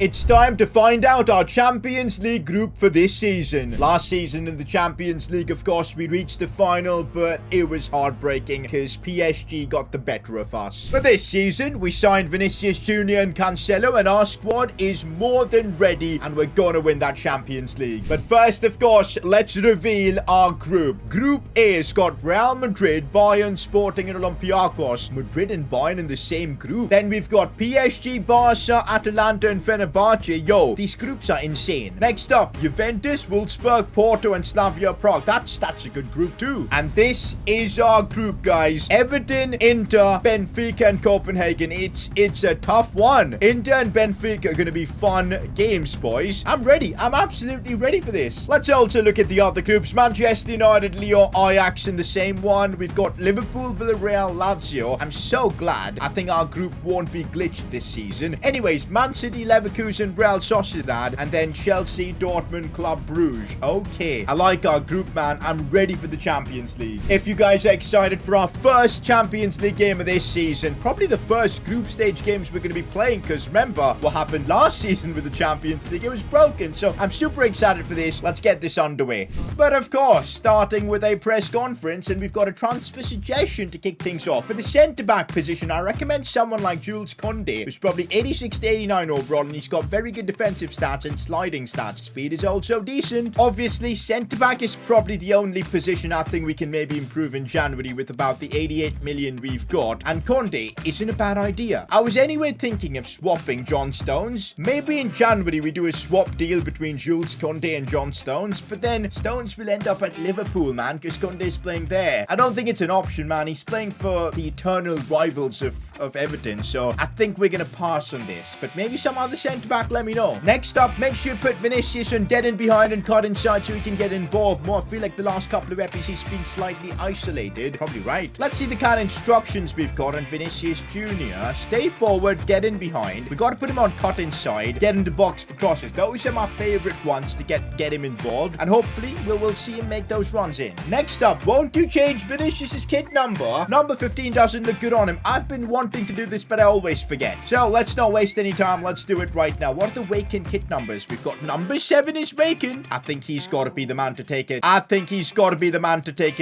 It's time to find out our Champions League group for this season. Last season in the Champions League, of course, we reached the final, but it was heartbreaking because PSG got the better of us. For this season, we signed Vinicius Jr. and Cancelo, and our squad is more than ready, and we're gonna win that Champions League. But first, of course, let's reveal our group. Group A has got Real Madrid, Bayern, Sporting, and Olympiacos. Madrid and Bayern in the same group. Then we've got PSG, Barca, Atalanta, and Fenerbahce. Yo, these groups are insane. Next up, Juventus, Wolfsburg, Porto, and Slavia Prague. That's a good group too. And this is our group, guys. Everton, Inter, Benfica, and Copenhagen. It's a tough one. Inter and Benfica are going to be fun games, boys. I'm ready. I'm absolutely ready for this. Let's also look at the other groups. Manchester United, Lyon, Ajax in the same one. We've got Liverpool, Villarreal, Lazio. I'm so glad. I think our group won't be glitched this season. Anyways, Man City, Leverkusen, Real Sociedad, and then Chelsea, Dortmund, Club Brugge. Okay, I like our group, man. I'm ready for the Champions League. If you guys are excited for our first Champions League game of this season, probably the first group stage games we're going to be playing, because remember what happened last season with the Champions League? It was broken, so I'm super excited for this. Let's get this underway. But of course, starting with a press conference, and we've got a transfer suggestion to kick things off. For the centre-back position, I recommend someone like Jules Koundé, who's probably 86 to 89 overall, and he's got very good defensive stats and sliding stats. Speed is also decent. Obviously, centre-back is probably the only position I think we can maybe improve in January with about the 88 million we've got. And Koundé isn't a bad idea. I was anyway thinking of swapping John Stones. Maybe in January we do a swap deal between Jules Koundé and John Stones, but then Stones will end up at Liverpool, man, because Koundé's playing there. I don't think it's an option, man. He's playing for the eternal rivals of Everton, so I think we're going to pass on this. But maybe some other centre-back, let me know. Next up, make sure you put Vinicius on dead in behind and cut inside so he can get involved more. I feel like the last couple of episodes he's been slightly isolated. Probably right. Let's see the kind of instructions we've got on Vinicius Jr. Stay forward, dead in behind. We got to put him on cut inside, get in the box for crosses. Those are my favorite ones to get him involved, and hopefully we'll see him make those runs in. Next up, won't you change Vinicius's kit number? Number 15 doesn't look good on him. I've been wanting to do this, but I always forget. So let's not waste any time. Let's do it right now. What are the vacant kit numbers? We've got number 7 is vacant. I think he's got to be the man to take it.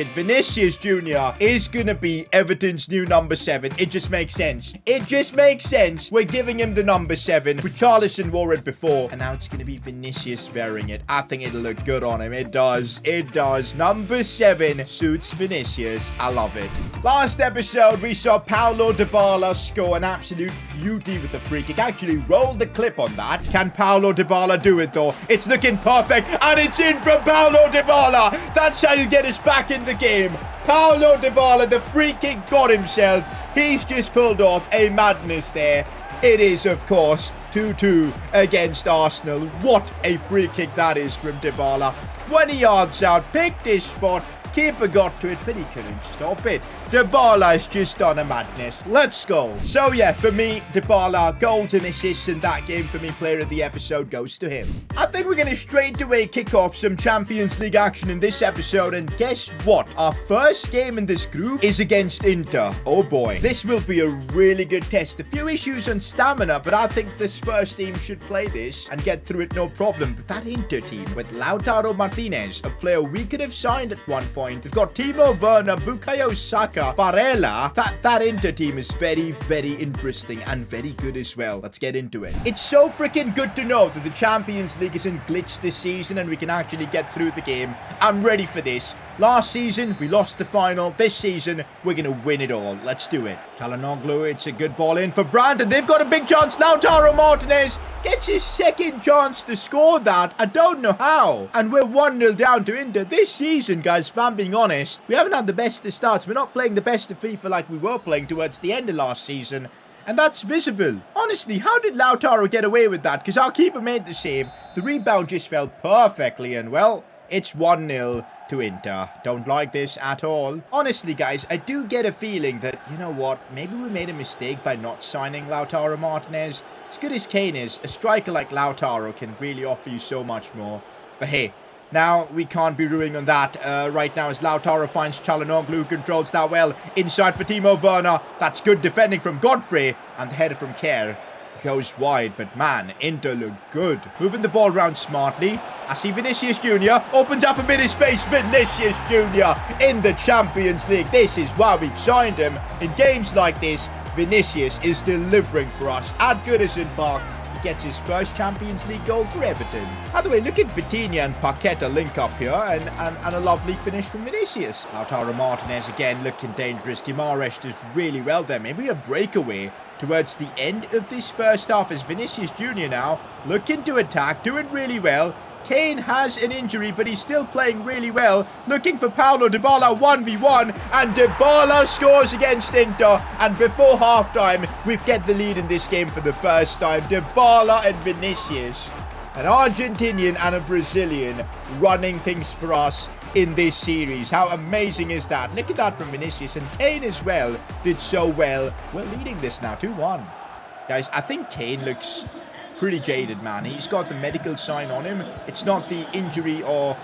Vinicius Jr. is going to be Everton's new number 7. It just makes sense. We're giving him the number 7. Richarlison wore it before, and now it's going to be Vinicius wearing it. I think it'll look good on him. It does. Number 7 suits Vinicius. I love it. Last episode, we saw Paulo Dybala score an absolute beauty with a free kick. Actually, roll the clip on that. Can Paulo Dybala do it, though? It's looking perfect, and it's in from Paulo Dybala. That's how you get us back in the game. Paulo Dybala, the free kick, got himself. He's just pulled off a madness there. It is, of course, 2-2 against Arsenal. What a free kick that is from Dybala. 20 yards out, picked his spot. Keeper got to it, but he couldn't stop it. Dybala's just on a madness. Let's go. So yeah, for me, Dybala, goals and assists in that game. For me, player of the episode goes to him. I think we're going to straight away kick off some Champions League action in this episode. And guess what? Our first game in this group is against Inter. Oh boy. This will be a really good test. A few issues on stamina, but I think this first team should play this and get through it no problem. But that Inter team with Lautaro Martinez, a player we could have signed at one point. We've got Timo Werner, Bukayo Saka, Barella. That Inter team is very, very interesting and very good as well. Let's get into it. It's so freaking good to know that the Champions League isn't glitched this season and we can actually get through the game. I'm ready for this. Last season, we lost the final. This season, we're going to win it all. Let's do it. Çalhanoğlu, it's a good ball in for Brandon. They've got a big chance. Lautaro Martinez gets his second chance to score that. I don't know how. And we're 1-0 down to Inter. This season, guys, if I'm being honest, we haven't had the best of starts. We're not playing the best of FIFA like we were playing towards the end of last season. And that's visible. Honestly, how did Lautaro get away with that? Because our keeper made the save. The rebound just fell perfectly. And, well, it's 1-0. To Inter. Don't like this at all. Honestly, guys, I do get a feeling that, you know what, maybe we made a mistake by not signing Lautaro Martinez. As good as Kane is, a striker like Lautaro can really offer you so much more. But hey, now we can't be ruining on that right now as Lautaro finds Çalhanoğlu, who controls that well. Inside for Timo Werner. That's good defending from Godfrey. And the header from Kerr. Goes wide, but man, Inter look good. Moving the ball around smartly. I see Vinicius Jr. opens up a bit of space. Vinicius Jr. in the Champions League. This is why we've signed him. In games like this, Vinicius is delivering for us at Goodison Park. He gets his first Champions League goal for Everton. By the way, look at Vitinha and Paqueta link up here, and a lovely finish from Vinicius. Lautaro Martinez again looking dangerous. Guimaraes does really well there. Maybe a breakaway towards the end of this first half as Vinicius Jr. now looking to attack, doing really well. Kane has an injury, but he's still playing really well. Looking for Paulo Dybala 1v1, and Dybala scores against Inter. And before halftime, we get the lead in this game for the first time. Dybala and Vinicius, an Argentinian and a Brazilian, running things for us in this series. How amazing is that? Look at that from Vinicius, and Kane as well did so well. We're leading this now 2-1. Guys, I think Kane looks pretty jaded, man. He's got the medical sign on him. It's not the injury or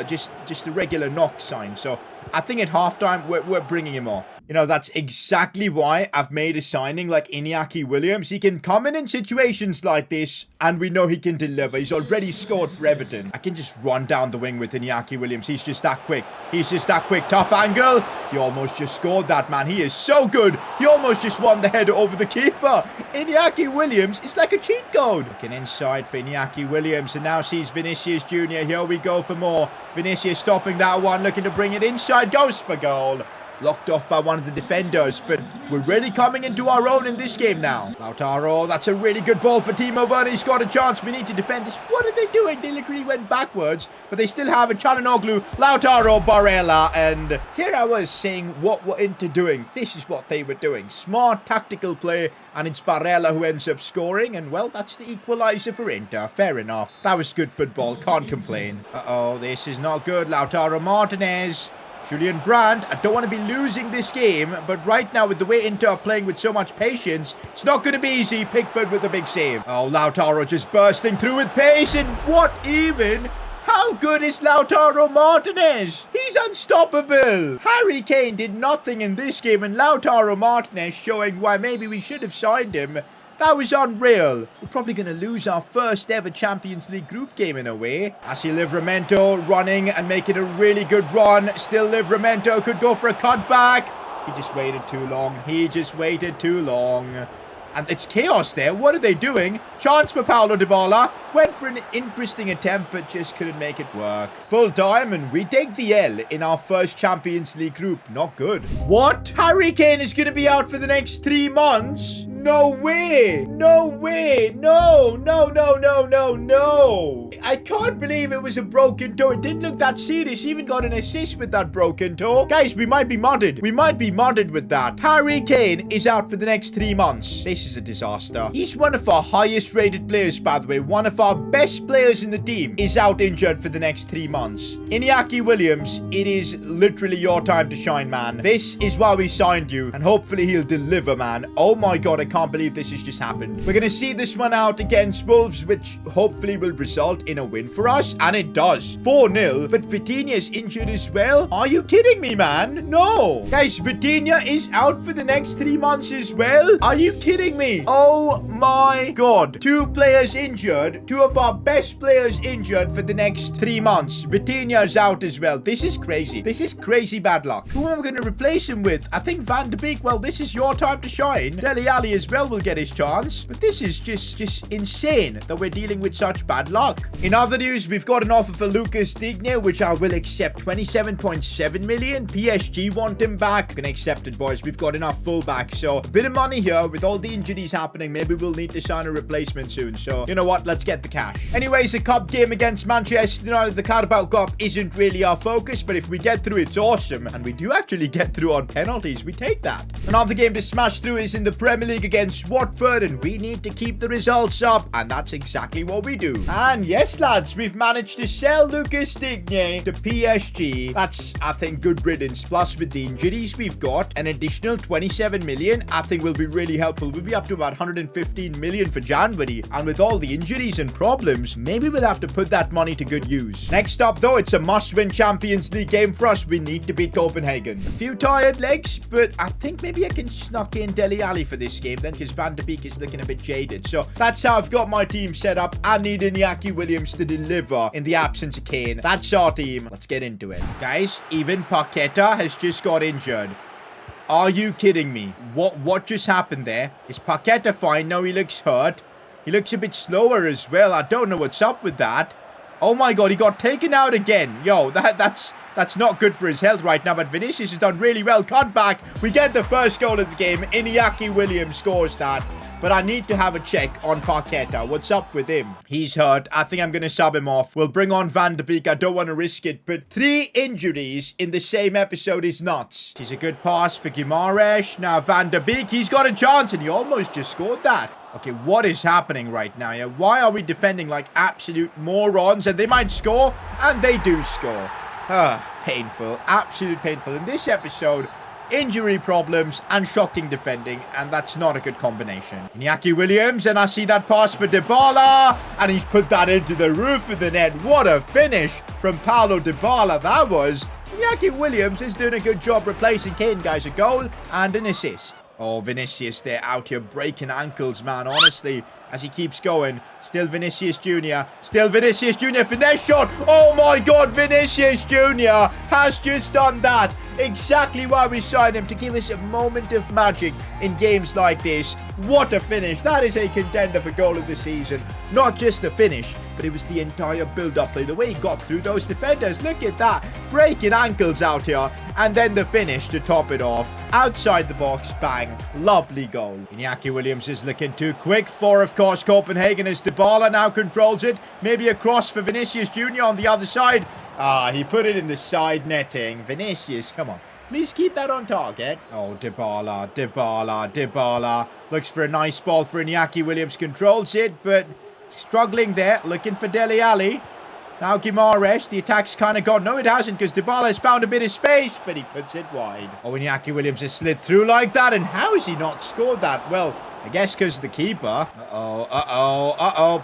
just a regular knock sign. So I think at halftime, we're bringing him off. You know, that's exactly why I've made a signing like Iñaki Williams. He can come in situations like this, and we know he can deliver. He's already scored for Everton. I can just run down the wing with Iñaki Williams. He's just that quick. He's just that quick. Tough angle. He almost just scored that, man. He is so good. He almost just won the header over the keeper. Iñaki Williams is like a cheat code. Looking inside for Iñaki Williams, and now sees Vinicius Jr. Here we go for more. Vinicius stopping that one, looking to bring it inside. Goes for goal. Blocked off by one of the defenders, but we're really coming into our own in this game now. Lautaro, that's a really good ball for Timo Werner. He's got a chance. We need to defend this. What are they doing? They literally went backwards, but they still have a Çalhanoğlu, Lautaro, Barella, and here I was saying what we're into doing. This is what they were doing. Smart tactical play, and it's Barella who ends up scoring, and well, that's the equaliser for Inter. Fair enough. That was good football. Can't complain. Uh-oh, this is not good. Lautaro Martinez. Julian Brandt, I don't want to be losing this game, but right now with the way Inter are playing with so much patience, it's not going to be easy. Pickford with a big save. Oh, Lautaro just bursting through with pace, and what even? How good is Lautaro Martinez? He's unstoppable. Harry Kane did nothing in this game, and Lautaro Martinez showing why maybe we should have signed him. That was unreal. We're probably going to lose our first ever Champions League group game in a way. I see Livramento running and making a really good run. Still Livramento could go for a cutback. He just waited too long. He just waited too long. And it's chaos there. What are they doing? Chance for Paulo Dybala. Went for an interesting attempt, but just couldn't make it work. Full time, and we take the L in our first Champions League group. Not good. What? Harry Kane is going to be out for the next 3 months? No way. No way. No. No, no, no, no, no. I can't believe it was a broken toe. It didn't look that serious. He even got an assist with that broken toe. Guys, we might be modded. We might be modded with that. Harry Kane is out for the next 3 months. This is a disaster. He's one of our highest rated players, by the way. One of our best players in the team is out injured for the next 3 months. Iñaki Williams, it is literally your time to shine, man. This is why we signed you, and hopefully he'll deliver, man. Oh my god, I can't believe this has just happened. We're gonna see this one out against Wolves, which hopefully will result in a win for us, and it does. 4-0, but Vitinha is injured as well. Are you kidding me, man? No. Guys, Vitinha is out for the next 3 months as well. Are you kidding me? Oh my god. 2 players injured. 2 of our best players injured for the next 3 months. Vitinha is out as well. This is crazy. This is crazy bad luck. Who am I going to replace him with? I think Van de Beek. Well, this is your time to shine. Dele Alli as well will get his chance. But this is just insane that we're dealing with such bad luck. In other news, we've got an offer for Lucas Digne, which I will accept. 27.7 million. PSG want him back. Gonna accept it, boys. We've got enough fullbacks. So a bit of money here with all the injuries happening. Maybe we'll need to sign a replacement soon. So you know what? Let's get the cash. Anyways, a cup game against Manchester United. The Carabao Cup isn't really our focus, but if we get through, it's awesome. And we do actually get through on penalties. We take that. Another game to smash through is in the Premier League against Watford, and we need to keep the results up, and that's exactly what we do. And yes, yes, lads, we've managed to sell Lucas Digne to PSG. That's, I think, good riddance. Plus, with the injuries we've got, an additional 27 million, I think will be really helpful. We'll be up to about 115 million for January. And with all the injuries and problems, maybe we'll have to put that money to good use. Next up, though, it's a must-win Champions League game for us. We need to beat Copenhagen. A few tired legs, but I think maybe I can snuck in Dele Alli for this game then, because Van de Beek is looking a bit jaded. So that's how I've got my team set up. I need Iñaki Williams to deliver in the absence of Kane. That's our team. Let's get into it. Guys, even Paqueta has just got injured. Are you kidding me? What just happened there? Is Paqueta fine? No, he looks hurt. He looks a bit slower as well. I don't know what's up with that. Oh my god, he got taken out again. Yo, that's not good for his health right now, but Vinicius has done really well. Cut back. We get the first goal of the game. Iñaki Williams scores that. But I need to have a check on Paqueta. What's up with him? He's hurt. I think I'm going to sub him off. We'll bring on Van de Beek. I don't want to risk it, but 3 injuries in the same episode is nuts. He's a good pass for Guimaraes. Now Van de Beek, he's got a chance, and he almost just scored that. Okay, what is happening right now? Yeah, why are we defending like absolute morons? And they might score, and they do score. Painful. Absolute painful. In this episode, injury problems and shocking defending, and that's not a good combination. Iñaki Williams, and I see that pass for Dybala, and he's put that into the roof of the net. What a finish from Paulo Dybala that was. Iñaki Williams is doing a good job replacing Kane, guys. A goal and an assist. Oh, Vinicius, they're out here breaking ankles, man, honestly, as he keeps going. Still Vinicius Jr. Still Vinicius Jr. Finesse shot. Oh, my God, Vinicius Jr. has just done that. Exactly why we signed him, to give us a moment of magic in games like this. What a finish. That is a contender for goal of the season. Not just the finish, but it was the entire build-up play. The way he got through those defenders. Look at that. Breaking ankles out here. And then the finish to top it off. Outside the box. Bang. Lovely goal. Iñaki Williams is looking too quick for, of course, Copenhagen, as Dybala now controls it. Maybe a cross for Vinicius Jr. on the other side. He put it in the side netting. Vinicius, come on. Please keep that on target. Oh, Dybala. Looks for a nice ball for Iñaki Williams. Controls it, but struggling there. Looking for Dele Alli. Now Guimaraes. The attack's kind of gone. No, it hasn't, because Dybala has found a bit of space, but he puts it wide. Oh, Iñaki Williams has slid through like that, and how has he not scored that? Well, I guess because the keeper.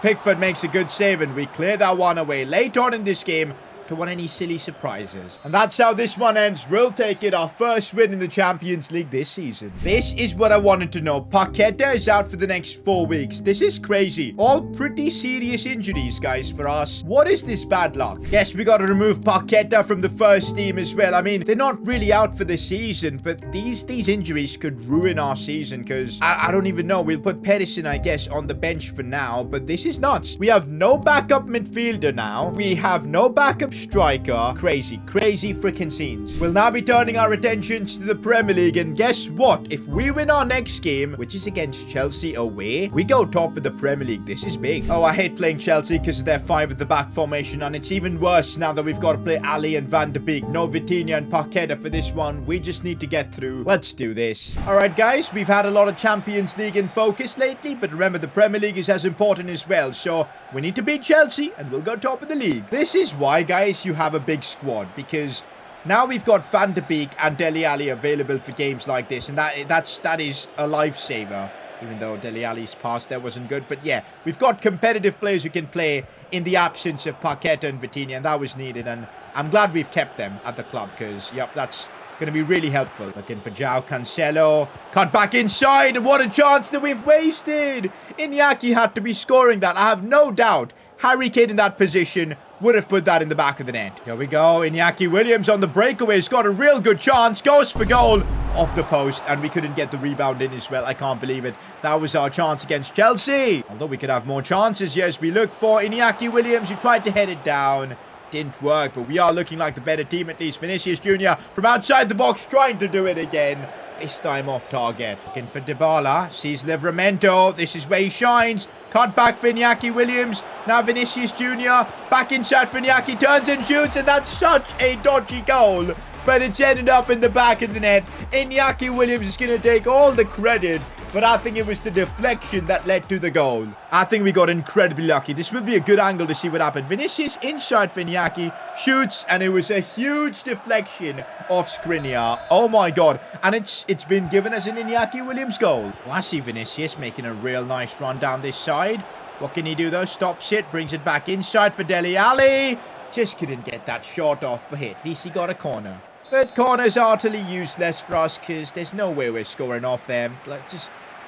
Pickford makes a good save, and we clear that one away late on in this game. To want any silly surprises. And that's how this one ends. We'll take it, our first win in the Champions League this season. This is what I wanted to know. Paqueta is out for the next 4 weeks. This is crazy. All pretty serious injuries, guys, for us. What is this bad luck? Yes, we got to remove Paqueta from the first team as well. I mean, they're not really out for the season, but these injuries could ruin our season, because I don't even know. We'll put Pedersen, I guess, on the bench for now, but this is nuts. We have no backup midfielder now. We have no backup striker. Crazy freaking scenes. We'll now be turning our attentions to the Premier League, and guess what? If we win our next game, which is against Chelsea away, we go top of the Premier League. This is big. Oh, I hate playing Chelsea because of their 5 at the back formation, and it's even worse now that we've got to play Ali and Van de Beek. No Vitinha and Paqueta for this one. We just need to get through. Let's do this. Alright, guys, we've had a lot of Champions League in focus lately, but remember, the Premier League is as important as well, so we need to beat Chelsea and we'll go top of the league. This is why, guys, you have a big squad, because now we've got Van de Beek and Dele Alli available for games like this, and that is a lifesaver, even though Dele Alli's pass there wasn't good. But yeah, we've got competitive players who can play in the absence of Paqueta and Vitinha, and that was needed, and I'm glad we've kept them at the club, because, yep, that's going to be really helpful. Looking for João Cancelo. Cut back inside, and what a chance that we've wasted. Iñaki had to be scoring that. I have no doubt Harry Kane in that position would have put that in the back of the net. Here we go. Iñaki Williams on the breakaway has got a real good chance. Goes for goal off the post, and we couldn't get the rebound in as well. I can't believe it. That was our chance against Chelsea. Although we could have more chances. Yes, we look for Iñaki Williams, who tried to head it down. Didn't work, but we are looking like the better team at least. Vinicius Jr. from outside the box trying to do it again. This time off target. Looking for Dybala. Sees Livramento. This is where he shines. Cut back for Iñaki Williams. Now Vinicius Jr. Back inside for Iñaki. Turns and shoots, and that's such a dodgy goal. But it's ended up in the back of the net. Iñaki Williams is going to take all the credit, but I think it was the deflection that led to the goal. I think we got incredibly lucky. This would be a good angle to see what happened. Vinicius inside for Iñaki, shoots, and it was a huge deflection off Skriniar. Oh my god. And it's been given as an Iñaki Williams goal. Well, I see Vinicius making a real nice run down this side. What can he do though? Stops it, brings it back inside for Dele Alli. Just couldn't get that shot off, but at least he got a corner. But corners are utterly useless for us because there's no way we're scoring off them.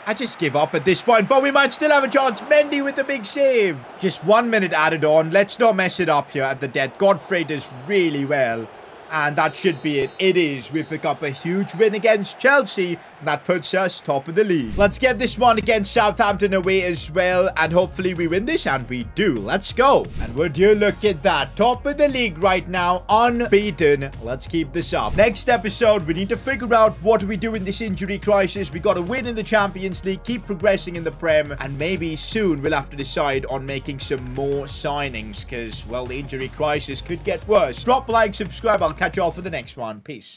I just give up at this point, but we might still have a chance. Mendy with the big save. Just 1 minute added on. Let's not mess it up here at the death. Godfrey does really well. And that should be it. It is. We pick up a huge win against Chelsea. And that puts us top of the league. Let's get this one against Southampton away as well. And hopefully we win this. And we do. Let's go. And would you look at that? Top of the league right now. Unbeaten. Let's keep this up. Next episode, we need to figure out what we do in this injury crisis. We got to win in the Champions League. Keep progressing in the Prem. And maybe soon we'll have to decide on making some more signings. Because, well, the injury crisis could get worse. Drop a like, subscribe. I'll catch you all for the next one. Peace.